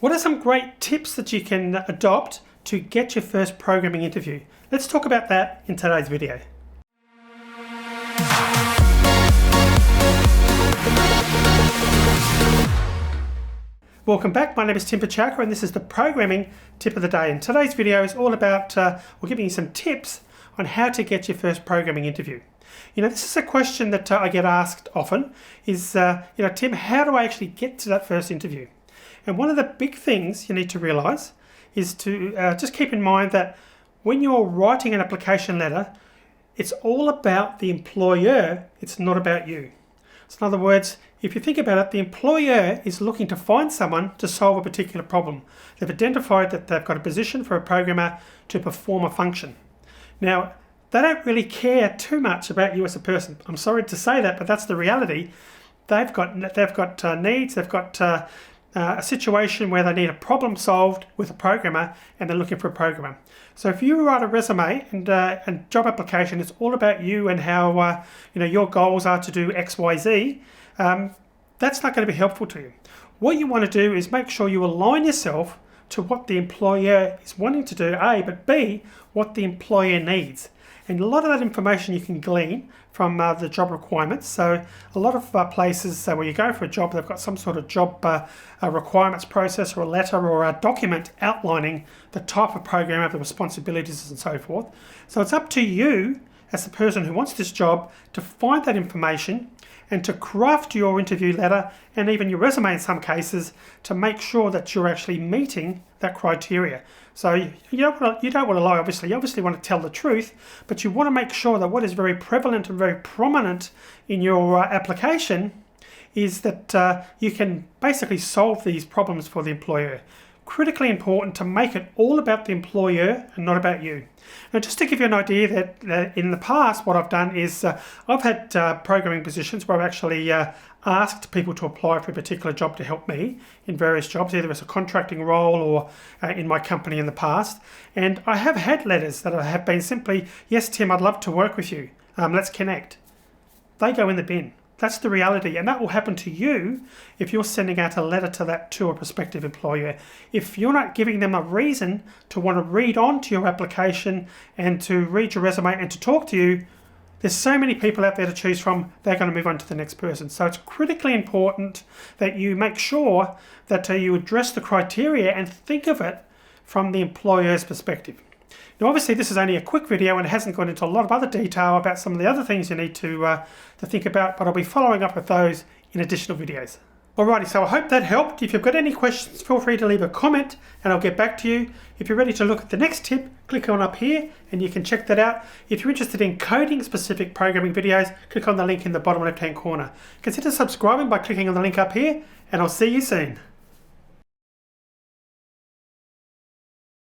What are some great tips that you can adopt to get your first programming interview? Let's talk about that in today's video. Welcome back, my name is Tim Buchalka and this is the programming tip of the day. And today's video is all about, we're giving you some tips on how to get your first programming interview. This is a question that I get asked often is, Tim, how do I actually get to that first interview? And one of the big things you need to realize is to just keep in mind that when you're writing an application letter, it's all about the employer, it's not about you. So in other words, if you think about it, the employer is looking to find someone to solve a particular problem. They've identified that they've got a position for a programmer to perform a function. Now, they don't really care too much about you as a person. I'm sorry to say that, but that's the reality. They've got needs, they've got a situation where they need a problem solved with a programmer and they're looking for a programmer. So if you write a resume and job application, it's all about you and how your goals are to do X, Y, Z. That's not going to be helpful to you. What you want to do is make sure you align yourself to what the employer is wanting to do, A, but B, what the employer needs. And a lot of that information you can glean from the job requirements. So a lot of places where you go for a job, they've got some sort of job requirements process or a letter or a document outlining the type of programmer, the responsibilities and so forth. So it's up to you as the person who wants this job to find that information and to craft your interview letter and even your resume in some cases to make sure that you're actually meeting that criteria. So you don't want to lie, obviously. You obviously want to tell the truth, but you want to make sure that what is very prevalent and very prominent in your application is that you can basically solve these problems for the employer. Critically important to make it all about the employer and not about you. Now, just to give you an idea that in the past, what I've done is I've had programming positions where I've actually asked people to apply for a particular job to help me in various jobs, either as a contracting role or in my company in the past. And I have had letters that have been simply, yes, Tim, I'd love to work with you. Let's connect. They go in the bin. That's the reality, and that will happen to you if you're sending out a letter to a prospective employer. If you're not giving them a reason to want to read on to your application and to read your resume and to talk to you, there's so many people out there to choose from, they're going to move on to the next person. So it's critically important that you make sure that you address the criteria and think of it from the employer's perspective. Now, obviously, this is only a quick video and it hasn't gone into a lot of other detail about some of the other things you need to think about, but I'll be following up with those in additional videos. Alrighty, so I hope that helped. If you've got any questions, feel free to leave a comment and I'll get back to you. If you're ready to look at the next tip, click on up here and you can check that out. If you're interested in coding specific programming videos, click on the link in the bottom left-hand corner. Consider subscribing by clicking on the link up here and I'll see you soon.